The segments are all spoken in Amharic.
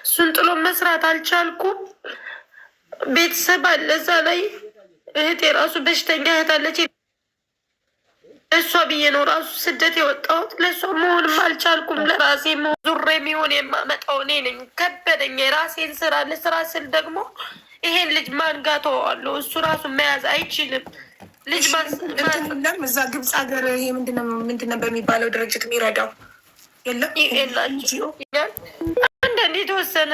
እሱን ጥሎ መስራት አልቻልኩም። ቤተሰብ አለ እዛ ላይ እህት የራሱ በሽተኛ እህት አለች። ለእሷ ብዬ ነው ራሱ ስደት የወጣሁት። ለእሷ መሆንም አልቻልኩም። ለራሴ ዙሬ የሚሆን የማመጣው እኔ ነኝ። ከበደኝ። የራሴን ስራ ለስራ ስል ደግሞ ይሄን ልጅ ማን ጋ ተወዋለሁ? እሱ ራሱ መያዝ አይችልም። ልጅ ለም እዛ ግብፅ ሀገር ይሄ ምንድነው በሚባለው ድርጅት የሚረዳው የለም የላቸው። አንዳንድ የተወሰነ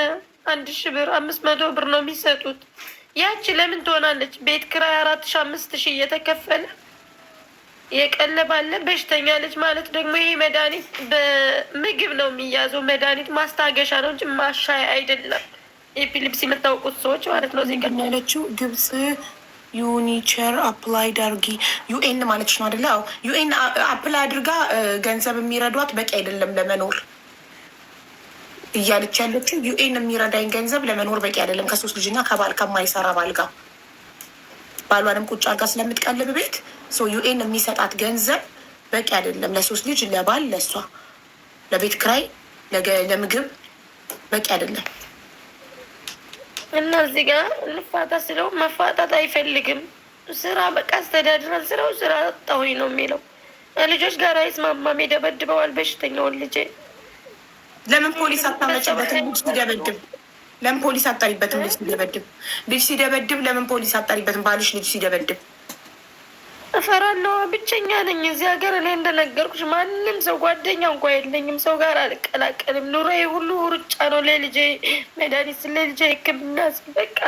1,000 ብር 500 ብር ነው የሚሰጡት። ያቺ ለምን ትሆናለች? ቤት ክራይ 4,000 5,000 እየተከፈለ የቀለብ አለ። በሽተኛ ልጅ ማለት ደግሞ ይሄ መድኃኒት በምግብ ነው የሚያዘው። መድኃኒት ማስታገሻ ነው እንጂ ማሻያ አይደለም። ኤፒሊፕሲ የምታውቁት ሰዎች ማለት ነው። እዚህ ያለችው ግብፅ ዩኒቸር አፕላይ አድርጊ ዩኤን ማለች ነው አደለ? ዩኤን አፕላይ አድርጋ ገንዘብ የሚረዷት በቂ አይደለም ለመኖር እያለች ያለችው። ዩኤን የሚረዳኝ ገንዘብ ለመኖር በቂ አይደለም። ከ3 ልጅና ከባል ከማይሰራ ባል ጋር ባሏንም ቁጭ አድርጋ ስለምትቀልብ ቤት ዩኤን የሚሰጣት ገንዘብ በቂ አይደለም። ለ3 ልጅ ለባል፣ ለእሷ፣ ለቤት ክራይ፣ ለምግብ በቂ አይደለም። እና እዚህ ጋር ልፋታ ስለው መፋታት አይፈልግም። ስራ በቃ አስተዳድራል። ስራው ስራ አጣሁኝ ነው የሚለው። ልጆች ጋር አይስማማም። ይደበድበዋል በሽተኛውን ልጄ። ለምን ፖሊስ አታመጭበትም? ልጅ ሲደበድብ ለምን ፖሊስ አጣሪበትም? ልጅ ሲደበድብ ለምን ፖሊስ አጣሪበትም? ባልሽ ልጅ ሲደበድብ እፈራለሁ። ብቸኛ ነኝ እዚህ ሀገር። እኔ እንደነገርኩሽ ማንም ሰው ጓደኛ እንኳ የለኝም። ሰው ጋር አልቀላቀልም። ኑሮዬ ሁሉ ሩጫ ነው። ለልጄ መድኃኒት፣ ለልጄ ሕክምና በቃ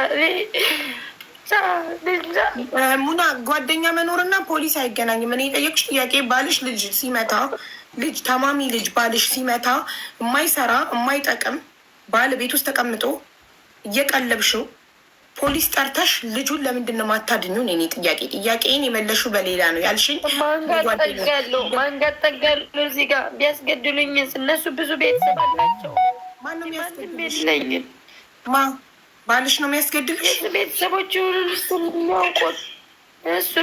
ሙና ጓደኛ መኖርና ፖሊስ አይገናኝም። እኔ የጠየቅሽ ጥያቄ ባልሽ ልጅ ሲመታ ታማሚ ልጅ ባልሽ ሲመታ የማይሰራ የማይጠቅም ባል ቤት ውስጥ ተቀምጦ እየቀለብሽው ፖሊስ ጠርተሽ ልጁን ለምንድን ነው ማታድኙን? እኔ ጥያቄን የመለሹ በሌላ ነው ያልሽኝ። ማንጋት ጠጋሉ እዚህ ጋር ቢያስገድሉኝ እነሱ ብዙ ቤተሰብ አላቸው። ማነው የሚያስገድልሽ? ባልሽ ነው የሚያስገድልሽ? ቤተሰቦቹ እሱን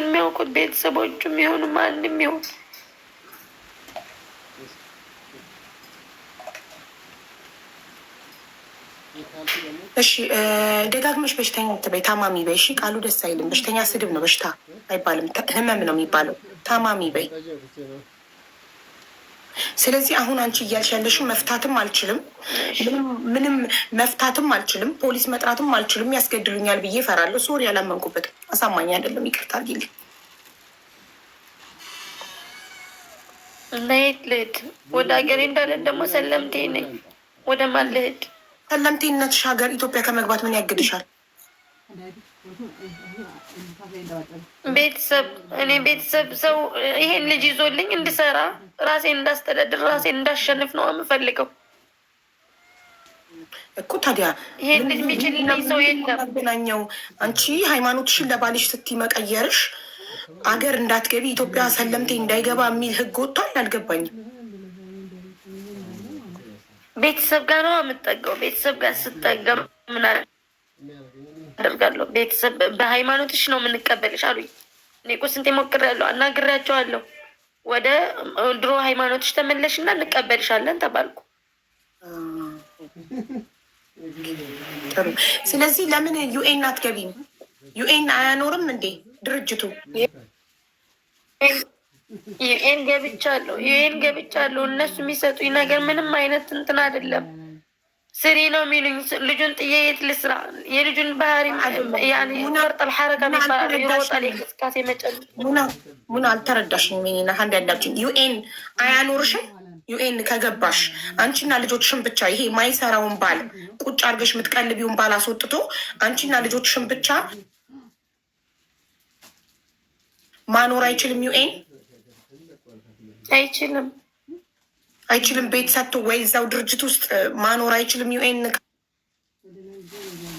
የሚያውቁት ቤተሰቦቹ የሚሆኑ ማንም ይሆን እሺ ደጋግመሽ በሽተኛ ትበይ፣ ታማሚ በይ። እሺ ቃሉ ደስ አይልም። በሽተኛ ስድብ ነው፣ በሽታ አይባልም፣ ህመም ነው የሚባለው። ታማሚ በይ። ስለዚህ አሁን አንቺ እያልሽ ያለሽው መፍታትም አልችልም፣ ምንም መፍታትም አልችልም፣ ፖሊስ መጥራትም አልችልም፣ ያስገድሉኛል ብዬ እፈራለሁ። ሶሪ ያላመንኩበትም አሳማኝ አይደለም፣ ይቅርታ አድርጊልኝ። ልሂድ ወደ ሀገሬ እንዳለን ደግሞ ሰለምቴ ነኝ። ወደ ማን ልሂድ? ሰለምቴነትሽ ሀገር ኢትዮጵያ ከመግባት ምን ያግድሻል? ቤተሰብ ሰው ይሄን ልጅ ይዞልኝ እንድሰራ ራሴን እንዳስተዳድር ራሴን እንዳሸንፍ ነው የምፈልገው እኮ። ታዲያ ይሄን ልጅ የሚችልልኝ ሰው የለም። ገናኘው አንቺ ሃይማኖትሽን ለባልሽ ስትይ መቀየርሽ አገር እንዳትገቢ ኢትዮጵያ ሰለምቴ እንዳይገባ የሚል ህግ ወጥቷል። አልገባኝም። ቤተሰብ ጋር ነው የምጠጋው። ቤተሰብ ጋር ስጠጋ ምን አደርጋለሁ? ቤተሰብ በሃይማኖትሽ ነው የምንቀበልሽ አሉኝ። እኔ እኮ ስንቴ ሞክሬያለሁ፣ አናግሬያቸዋለሁ። ወደ ድሮ ሃይማኖትሽ ተመለሽና እንቀበልሻለን ተባልኩ። ስለዚህ ለምን ዩኤን አትገቢም? ዩኤን አያኖርም እንዴ ድርጅቱ? ዩኤን ገብቻለሁ። እነሱ የሚሰጡኝ ነገር ምንም አይነት እንትን አይደለም። ስሪ ነው የሚሉኝ። ልጁን ጥዬ የት ልስራ? የልጁን ባህሪ ወርጠል ሐረካ ይባላል። ይሮጣል፣ የእንቅስቃሴ መጨል ሙና አልተረዳሽም። ሜኒና አንዳንዳችን ዩኤን አያኖርሽም። ዩኤን ከገባሽ አንቺና ልጆችሽን ብቻ ይሄ ማይሰራውን ባል ቁጭ አድርገሽ የምትቀልቢውን ባል አስወጥቶ አንቺና ልጆችሽን ብቻ ማኖር አይችልም። ዩኤን አይችልም። ቤት ሰጥቶ ወይ እዛው ድርጅት ውስጥ ማኖር አይችልም። ዩኤን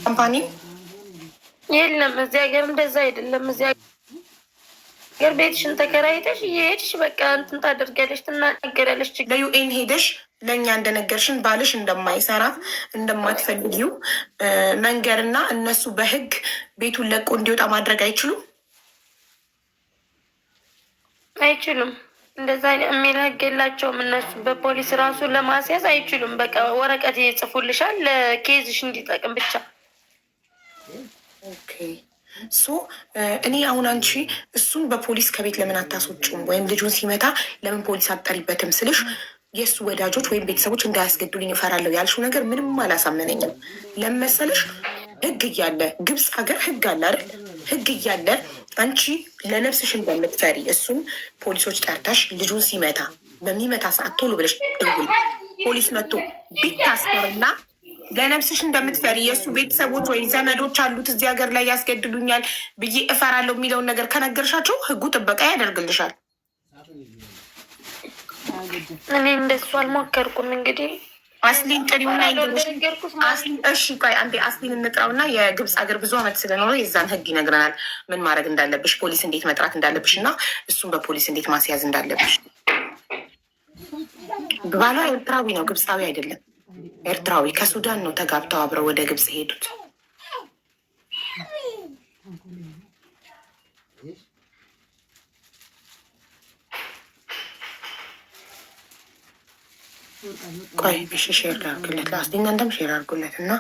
ካምፓኒ የለም እዚህ ሀገር እንደዛ አይደለም። እዚህ ሀገር ቤትሽን ተከራይተሽ እየሄድሽ በቃ እንትን ታደርጊያለሽ፣ ትናገሪያለሽ። ለዩኤን ሄደሽ ለእኛ እንደነገርሽን ባልሽ እንደማይሰራ እንደማትፈልጊው መንገርና እነሱ በህግ ቤቱን ለቆ እንዲወጣ ማድረግ አይችሉም። እንደዛ የሚል ህግ የላቸውም እነሱ። በፖሊስ ራሱ ለማስያዝ አይችሉም። በቃ ወረቀት ይጽፉልሻል ለኬዝሽ እንዲጠቅም ብቻ። ኦኬ ሶ እኔ አሁን አንቺ እሱን በፖሊስ ከቤት ለምን አታስወጪም? ወይም ልጁን ሲመታ ለምን ፖሊስ አትጠሪበትም ስልሽ የእሱ ወዳጆች ወይም ቤተሰቦች እንዳያስገዱልኝ እፈራለሁ ያልሽው ነገር ምንም አላሳመነኝም። ለመሰለሽ ህግ እያለ ግብፅ ሀገር ህግ አለ አይደል? ህግ እያለ አንቺ ለነፍስሽ እንደምትፈሪ እሱን ፖሊሶች ጠርተሽ ልጁን ሲመታ በሚመታ ሰዓት ቶሎ ብለሽ ደውል። ፖሊስ መጥቶ ቢታሰርና ለነፍስሽ እንደምትፈሪ የእሱ ቤተሰቦች ወይ ዘመዶች አሉት እዚህ ሀገር ላይ ያስገድሉኛል ብዬ እፈራለሁ የሚለውን ነገር ከነገርሻቸው ህጉ ጥበቃ ያደርግልሻል። እኔ እንደሱ አልሞከርኩም። እንግዲህ አስሊን ጥሪውና እሺ ቆይ አንዴ አስሊን እንጥራውና የግብፅ ሀገር ብዙ አመት ስለኖረ የዛን ህግ ይነግረናል ምን ማድረግ እንዳለብሽ፣ ፖሊስ እንዴት መጥራት እንዳለብሽ እና እሱን በፖሊስ እንዴት ማስያዝ እንዳለብሽ። ባሏ ኤርትራዊ ነው፣ ግብፃዊ አይደለም። ኤርትራዊ ከሱዳን ነው ተጋብተው አብረው ወደ ግብፅ ሄዱት። ቆይ እሺ ሼር ላድርግለት ለአስሊ፣ እናንተም ሼር አድርጉለት እና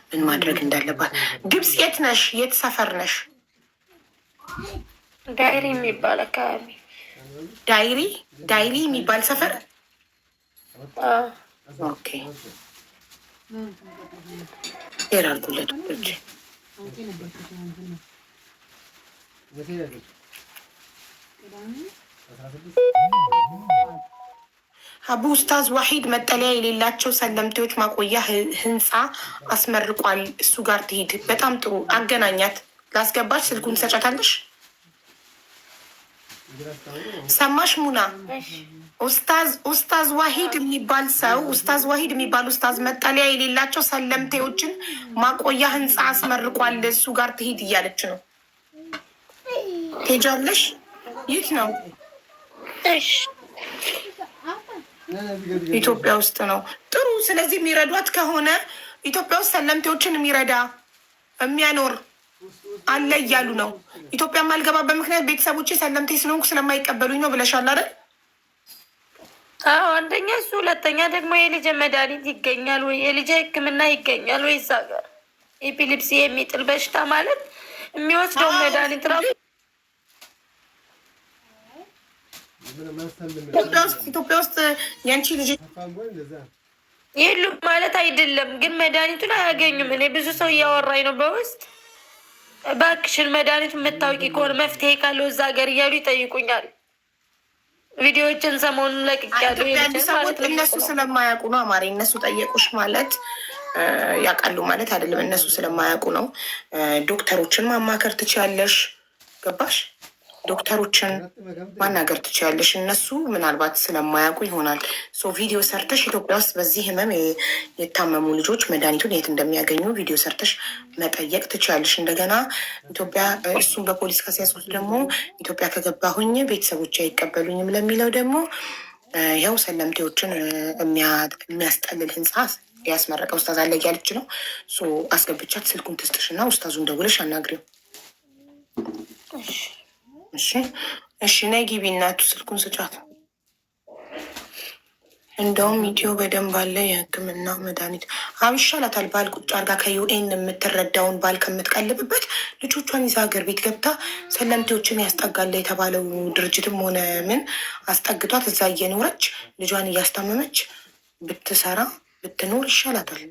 ምን ማድረግ እንዳለባት። ግብፅ የት ነሽ? የት ሰፈር ነሽ? ዳይሪ የሚባል አካባቢ። ዳይሪ የሚባል ሰፈር። ኦኬ ሼር አድርጉለት። አቡ ኡስታዝ ዋሂድ መጠለያ የሌላቸው ሰለምቴዎች ማቆያ ህንፃ አስመርቋል። እሱ ጋር ትሄድ። በጣም ጥሩ አገናኛት። ላስገባች ስልኩን ትሰጫታለሽ። ሰማሽ ሙና? ኡስታዝ ዋሂድ የሚባል ሰው ኡስታዝ መጠለያ የሌላቸው ሰለምቴዎችን ማቆያ ህንፃ አስመርቋል። እሱ ጋር ትሄድ እያለች ነው። ትሄጃለሽ? የት ነው? ኢትዮጵያ ውስጥ ነው። ጥሩ። ስለዚህ የሚረዷት ከሆነ ኢትዮጵያ ውስጥ ሰለምቴዎችን የሚረዳ የሚያኖር አለ እያሉ ነው። ኢትዮጵያ የማልገባበት ምክንያት ቤተሰቦቼ ሰለምቴ ስለሆንኩ ስለማይቀበሉኝ ነው ብለሻል አይደል? አዎ፣ አንደኛ እሱ፣ ሁለተኛ ደግሞ የልጅ መድኃኒት ይገኛል ወይ የልጅ ሕክምና ይገኛል ወይ? እዛ ጋር ኤፒሊፕሲ የሚጥል በሽታ ማለት የሚወስደው መድኃኒት ራሱ ኢትዮጵያ ውስጥ የአንቺ ልጅ የሉም ማለት አይደለም፣ ግን መድኃኒቱን አያገኙም። እኔ ብዙ ሰው እያወራኝ ነው በውስጥ እባክሽን መድኃኒቱ የምታውቂ ከሆነ መፍትሄ ካለው እዛ ሀገር እያሉ ይጠይቁኛል። ቪዲዮዎችን ሰሞኑን ለቅቄያለሁ። ሰዎች እነሱ ስለማያውቁ ነው። አማሪ እነሱ ጠየቁሽ ማለት ያውቃሉ ማለት አይደለም። እነሱ ስለማያውቁ ነው። ዶክተሮችን ማማከር ትችያለሽ። ገባሽ? ዶክተሮችን ማናገር ትችያለሽ። እነሱ ምናልባት ስለማያውቁ ይሆናል። ቪዲዮ ሰርተሽ ኢትዮጵያ ውስጥ በዚህ ህመም የታመሙ ልጆች መድኃኒቱን የት እንደሚያገኙ ቪዲዮ ሰርተሽ መጠየቅ ትችያለሽ። እንደገና ኢትዮጵያ እሱን በፖሊስ ካስያዝኩት ደግሞ ኢትዮጵያ ከገባሁኝ ቤተሰቦች አይቀበሉኝም ለሚለው ደግሞ ያው ሰለምቴዎችን የሚያስጠልል ህንፃ ያስመረቀ ኡስታዝ አለ እያለች ነው። አስገብቻት ስልኩን ትስጥሽ እና ኡስታዙን ደውለሽ አናግሪው። እሺ ነይ ግቢ እናቱ ስልኩን ስጫት። እንደውም ኢትዮ በደንብ አለ የህክምና መድኃኒት ይሻላታል። ባል ቁጭ አርጋ ከዩኤን የምትረዳውን ባል ከምትቀልብበት ልጆቿን ይዛ ሀገር ቤት ገብታ ሰለምቴዎችን ያስጠጋለ የተባለው ድርጅትም ሆነ ምን አስጠግቷት እዛ እየኖረች ልጇን እያስታመመች ብትሰራ ብትኖር ይሻላታል።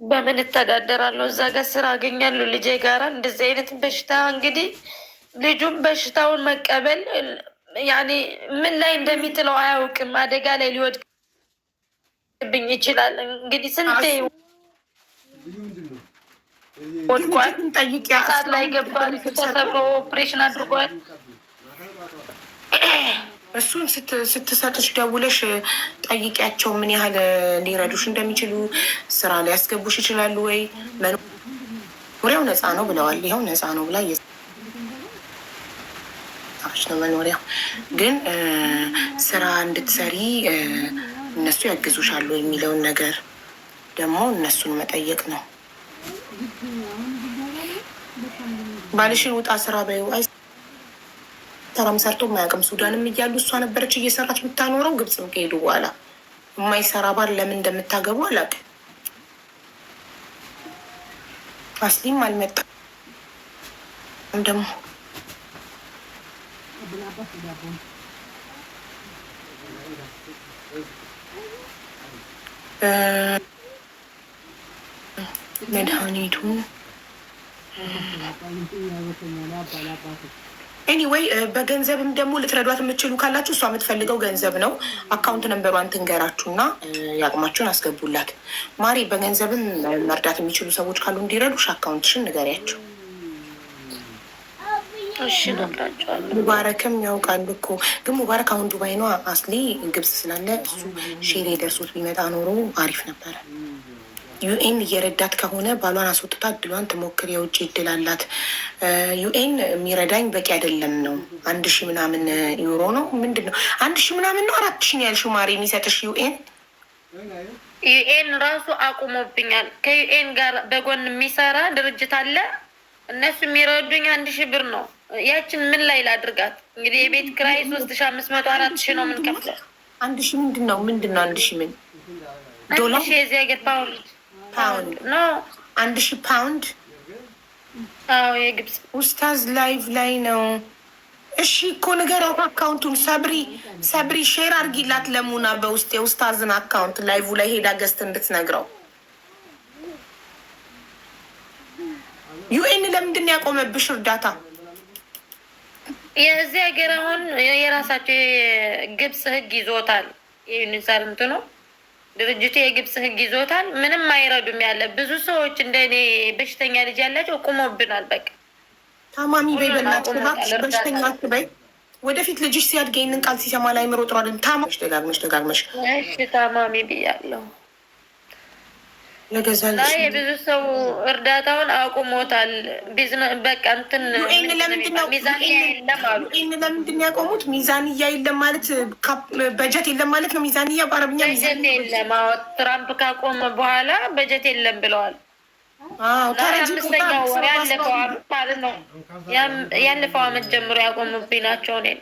በምን እተዳደራለሁ? እዛ ጋር ስራ አገኛለሁ ልጄ ጋራ። እንደዚህ አይነት በሽታ እንግዲህ ልጁም በሽታውን መቀበል ያኔ ምን ላይ እንደሚጥለው አያውቅም። አደጋ ላይ ሊወድቅብኝ ይችላል። እንግዲህ ስንቴ ወድቋል፣ ሰዓት ላይ ገባል፣ ተሰብሮ ኦፕሬሽን አድርጓል። እሱን ስትሰጥሽ ደውለሽ ጠይቂያቸው ምን ያህል ሊረዱሽ እንደሚችሉ፣ ስራ ሊያስገቡሽ ይችላሉ ወይ። መኖሪያው ነፃ ነው ብለዋል። ይኸው ነፃ ነው ብላ ነው መኖሪያው። ግን ስራ እንድትሰሪ እነሱ ያግዙሻሉ የሚለውን ነገር ደግሞ እነሱን መጠየቅ ነው። ባልሽን ውጣ ስራ በይው። ሰራም ሰርቶ ማያውቅም። ሱዳንም እያሉ እሷ ነበረች እየሰራች ብታኖረው። ግብፅም ከሄዱ በኋላ የማይሰራ ባል ለምን እንደምታገቡ አላውቅም። አስሊም አልመጣም ደግሞ መድኃኒቱ ኤኒዌይ በገንዘብም ደግሞ ልትረዷት የምትችሉ ካላችሁ እሷ የምትፈልገው ገንዘብ ነው። አካውንት ነንበሯን ትንገራችሁ እና የአቅማችሁን አስገቡላት። ማሪ በገንዘብም መርዳት የሚችሉ ሰዎች ካሉ እንዲረዱሽ አካውንትሽን ንገሪያቸው። እሺ እነግራቸዋለሁ። ሙባረክም ያውቃል እኮ ግን ሙባረክ አሁን ዱባይ ነው። አስሊ ግብጽ ስላለ እሱ ሼሬ ደርሶት ቢመጣ ኖሮ አሪፍ ነበረ። ዩኤን እየረዳት ከሆነ ባሏን አስወጥታ እድሏን ትሞክር። የውጭ እድል አላት። ዩኤን የሚረዳኝ በቂ አይደለም ነው 1000 ምናምን ዩሮ ነው ምንድን ነው 1000 ምናምን ነው 4000 ነው ያልሽው ማሪ የሚሰጥሽ ዩኤን። ዩኤን ራሱ አቁሞብኛል። ከዩኤን ጋር በጎን የሚሰራ ድርጅት አለ። እነሱ የሚረዱኝ 1000 ብር ነው። ያችን ምን ላይ ላድርጋት እንግዲህ? የቤት ክራይ 3500 4000 ነው የምንከፍለው። 1000 ምንድን ነው 1000 ምን ዶላር? የዚህ ሀገር ፓውንድ ኖ 1000 ፓውንድ። አዎ የግብፅ ኡስታዝ ላይቭ ላይ ነው። እሺ እኮ ንገራት አካውንቱን። ሰብሪ ሼር አርጊላት ለሙና በውስጥ የኡስታዝን አካውንት ላይቭ ላይ ሄዳ ገዝት እንድትነግረው። ዩኤን ለምንድን ነው ያቆመብሽ እርዳታ? የዚህ ሀገር አሁን የራሳቸው የግብፅ ህግ ይዞታል። የዩኒሳር እንትኑ ድርጅቱ የግብፅ ህግ ይዞታል። ምንም አይረዱም። ያለ ብዙ ሰዎች እንደ እኔ በሽተኛ ልጅ ያላቸው ቁሞብናል። በቃ ታማሚ በይ በእናትሽ በሽተኛ አትበይ። ወደፊት ልጅሽ ሲያድግ ይህንን ቃል ሲሰማ ላይ ምሮ ጥሯል። ታማሽ ደጋግመሽ እሺ ታማሚ ብያለሁ። ለገዛ የብዙ ሰው እርዳታውን አቁሞታል። በቃ እንትን ሚዛንያ የለም አሉ። ለምንድን ነው ያቆሙት? ሚዛንያ የለም ማለት በጀት የለም ማለት ነው። ሚዛንያ በአረብኛ በጀት የለም። ትራምፕ ካቆመ በኋላ በጀት የለም ብለዋል። አምስተኛው ወር ያለፈው አመት ማለት ነው። ያለፈው አመት ጀምሮ ያቆሙብኝ ናቸው። እኔን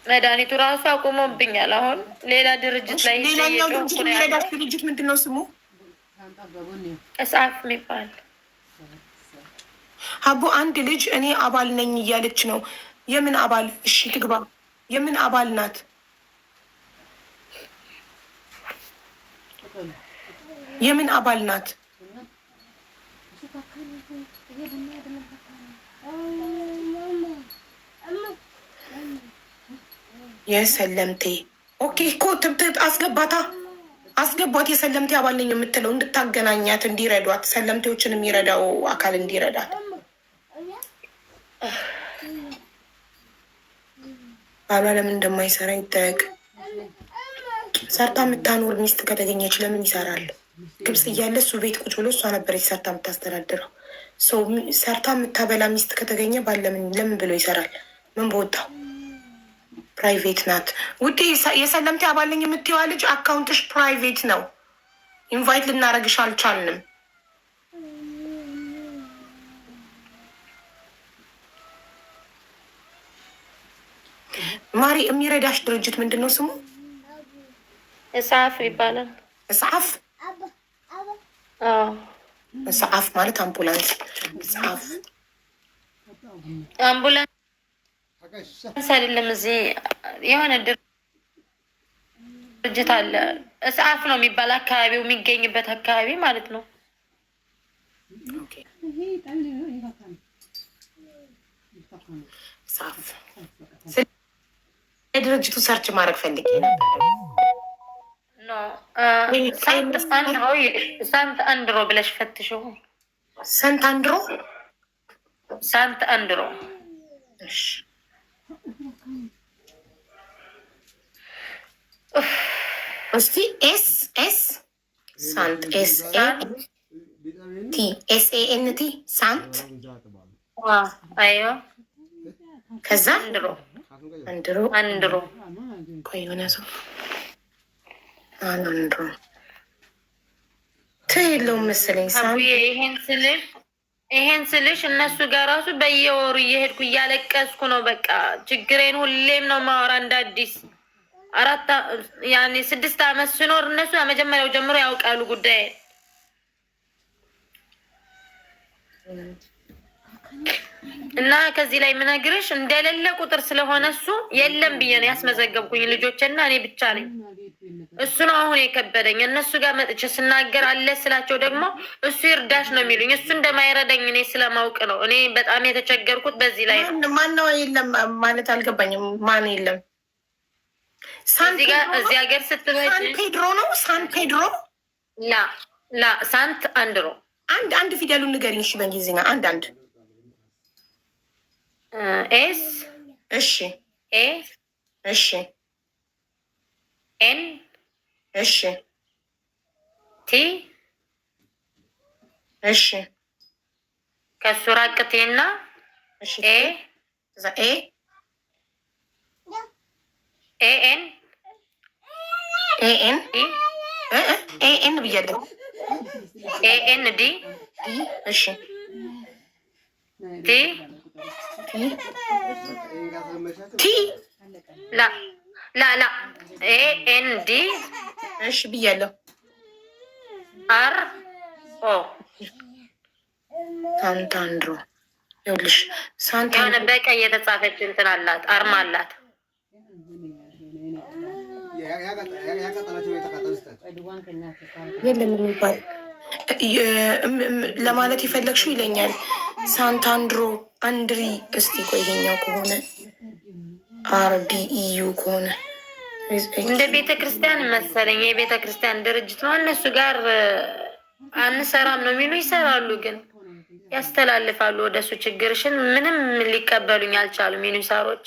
መድኃኒቱ ራሱ አቁሞብኛል። አሁን ሌላ ድርጅት ላይ ሌላኛው ድርጅት ምንድን ነው ስሙ? እሳፍ የሚባል ሀቡ አንድ ልጅ እኔ አባል ነኝ እያለች ነው። የምን አባል? እሺ ትግባ። የምን አባል ናት? የምን አባል ናት? የሰለምቴ ኦኬ እኮ አስገቧት። የሰለምቴ አባል ነኝ የምትለው እንድታገናኛት እንዲረዷት፣ ሰለምቴዎችን የሚረዳው አካል እንዲረዳት። ባሏ ለምን እንደማይሰራ ይጠየቅ። ሰርታ የምታኖር ሚስት ከተገኘች ለምን ይሰራል? ግብጽ እያለ እሱ ቤት ቁጭ ብሎ እሷ ነበረች ሰርታ የምታስተዳድረው። ሰርታ የምታበላ ሚስት ከተገኘ ባል ለምን ብሎ ይሰራል? ምን በወጣው? ፕራይቬት ናት ውዴ። የሰለምቴ አባል ነኝ የምትይዋ ልጅ አካውንትሽ ፕራይቬት ነው። ኢንቫይት ልናረግሽ አልቻልንም። ማሪ የሚረዳሽ ድርጅት ምንድን ነው ስሙ? እሳፍ ይባላል። እሳፍ እሳፍ ማለት አምቡላንስ። እሳፍ አምቡላንስ አይደለም። እዚህ የሆነ ድርጅት አለ። እሳፍ ነው የሚባል አካባቢው የሚገኝበት አካባቢ ማለት ነው። ድርጅቱ ሰርች ማድረግ ፈልጌ ነበር። ሳንት አንድሮ ብለሽ ፈትሽው። ሳንት አንድሮ ሳንት አንድሮ እስቲ ኤስ ሳንት SANT ሳንት አዮ ከዛ አንድሮ ቆይ የሆነ ሰው አንድሮ የለውም መሰለኝ። ይሄን ስልሽ ይሄን ስልሽ እነሱ ጋር ራሱ በየወሩ እየሄድኩ እያለቀስኩ ነው። በቃ ችግሬን ሁሌም ነው ማወራ እንደ አዲስ። ያኔ 6 አመት ስኖር እነሱ መጀመሪያው ጀምሮ ያውቃሉ ጉዳይ እና ከዚህ ላይ ምነግርሽ እንደሌለ ቁጥር ስለሆነ እሱ የለም ብዬ ነው ያስመዘገብኩኝ ልጆችና እኔ ብቻ ነኝ። እሱ ነው አሁን የከበደኝ። እነሱ ጋር መጥቼ ስናገር አለ ስላቸው ደግሞ እሱ ይርዳሽ ነው የሚሉኝ። እሱ እንደማይረዳኝ እኔ ስለማውቅ ነው እኔ በጣም የተቸገርኩት በዚህ ላይ ነው። ማነው የለም ማለት አልገባኝም። ማን የለም? እዚህ ሀገር ስትበይ ሳን ፔድሮ ነው። ሳን ፔድሮ ላ ሳንት አንድሮ አንድ ፊደሉን ንገሪኝ እሺ፣ በእንግሊዝኛ አንድ ኤስ እሺ፣ ኤ እሺ፣ ኤን እሺ፣ ቲ እሺ፣ ከሱ ራቅቴና ኤ ኤ ኤኤን ኤኤን ኤኤን ብያለሁ። ኤኤን ዲ እሺ፣ ቲ ቲ ላ ኤኤን ዲ እሺ ብያለሁ። አር ኦ ሳንታንድሮ ይኸውልሽ፣ የሆነ በቀይ የተጻፈች እንትን አላት፣ አርማ አላት። የለም የሚባል ለማለት የፈለግሽው ይለኛል። ሳንታንድሮ አንድሪ። እስቲ ቆይ ይሄኛው ከሆነ አርዲኢዩ ከሆነ እንደ ቤተ ክርስቲያን መሰለኝ፣ የቤተ ክርስቲያን ድርጅት ነው። እነሱ ጋር አንሰራም ነው የሚሉ ይሰራሉ፣ ግን ያስተላልፋሉ ወደሱ ችግርሽን። ምንም ሊቀበሉኝ አልቻሉም ሚኒሳሮች።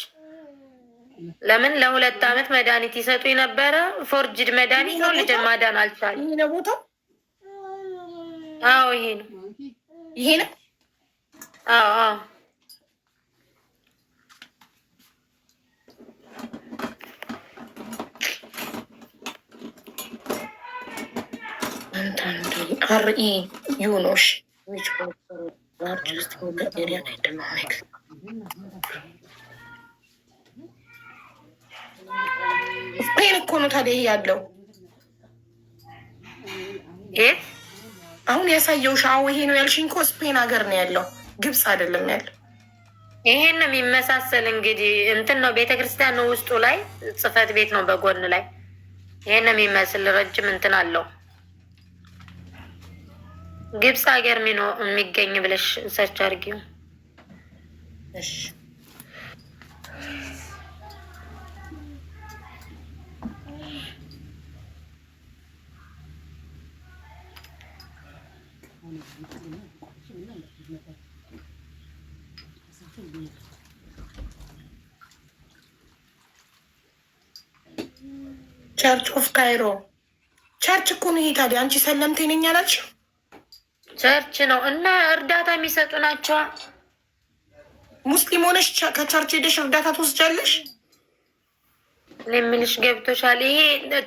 ለምን ለ2 አመት መድኃኒት ይሰጡ የነበረ ፎርጅድ መድኃኒት ነው። ልጅ ማዳን አልቻሉም። ይሄ ነው ቦታው። አዎ ይሄ ነው፣ ይሄ ነው። አዎ አርኢ ዩኖሽ ስፔን እኮ ነው ታዲያ ይሄ ያለው። አሁን ያሳየው ሻው ይሄ ነው ያልሽኝ እኮ ስፔን ሀገር ነው ያለው፣ ግብፅ አይደለም ያለው። ይሄን ነው የሚመሳሰል እንግዲህ እንትን ነው፣ ቤተክርስቲያን ነው ውስጡ ላይ ጽህፈት ቤት ነው በጎን ላይ። ይሄን ነው የሚመስል ረጅም እንትን አለው። ግብፅ ሀገር የሚገኝ ብለሽ ሰርች አድርጊው። እሺ ቸርች ኦፍ ካይሮ ቸርች እኮ ነው ይሄ። ታዲያ አንቺ ሰለምቴ ነኝ አላልሽ? ቸርች ነው እና እርዳታ የሚሰጡ ናቸው። ሙስሊም ሆነሽ ከቸርች ሄደሽ እርዳታ ትወስጃለሽ? የምልሽ ገብቶሻል? ይሄ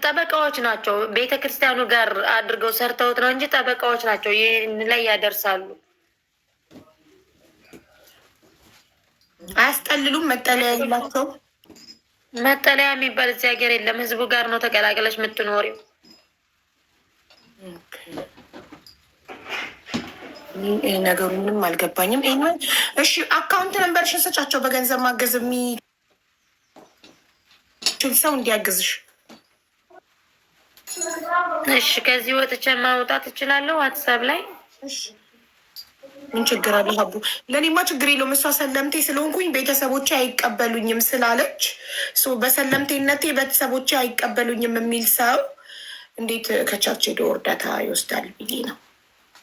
ጠበቃዎች ናቸው። ቤተ ክርስቲያኑ ጋር አድርገው ሰርተውት ነው እንጂ ጠበቃዎች ናቸው። ይህን ላይ ያደርሳሉ። አያስጠልሉም? መጠለያ የላቸውም? መጠለያ የሚባል እዚህ ሀገር የለም። ህዝቡ ጋር ነው ተቀላቅለሽ የምትኖሪው። ይህ ነገሩ ምንም አልገባኝም። እሺ አካውንት ነንበርሽን ስጫቸው፣ በገንዘብ ማገዝ የሚችል ሰው እንዲያግዝሽ። እሺ ከዚህ ወጥቼ ማውጣት እችላለሁ ዋትሳፕ ላይ። ምን ችግር አለ? ሀቡ ለእኔማ ችግር የለውም። እሷ ሰለምቴ ስለሆንኩኝ ቤተሰቦቼ አይቀበሉኝም ስላለች በሰለምቴነቴ ቤተሰቦቼ አይቀበሉኝም የሚል ሰው እንዴት ከቻች ሄዶ እርዳታ ይወስዳል ብዬ ነው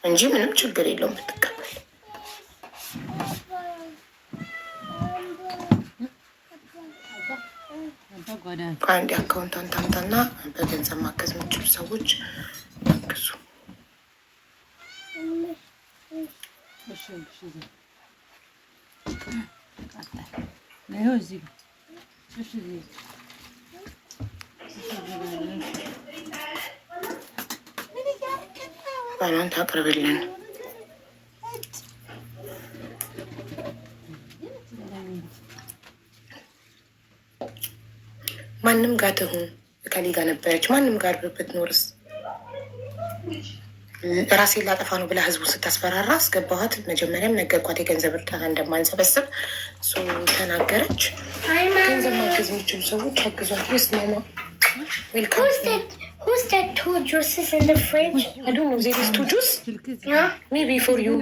እንጂ ምንም ችግር የለውም ብትቀበል። አንድ አካውንታንት አምጣና በገንዘብ ማገዝ የምችሉ ሰዎች ያግዙ። ባሏን ታቅርብልን። ማንም ጋር ትሁን ከሌ ጋር ነበረች ማንም ጋር ብትኖርስ ራሴን ላጠፋ ነው ብላ ህዝቡን ስታስፈራራ አስገባኋት። መጀመሪያም ነገርኳት የገንዘብ እርዳታ እንደማንሰበስብ እሱ ተናገረች። ገንዘብ ማገዝ የሚችሉ ሰዎች አግዟት። ስ ማማ Who's that two juices in the fridge? I don't know. There is 2 juice? Yeah. Maybe for you.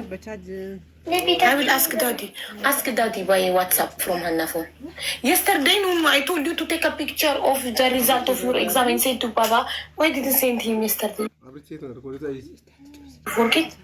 Maybe I will ask daddy. Ask daddy by WhatsApp from Hannah phone. Yesterday, no, I told you to take a picture of the result of your exam and say to Baba. Why didn't send him yesterday? Forget.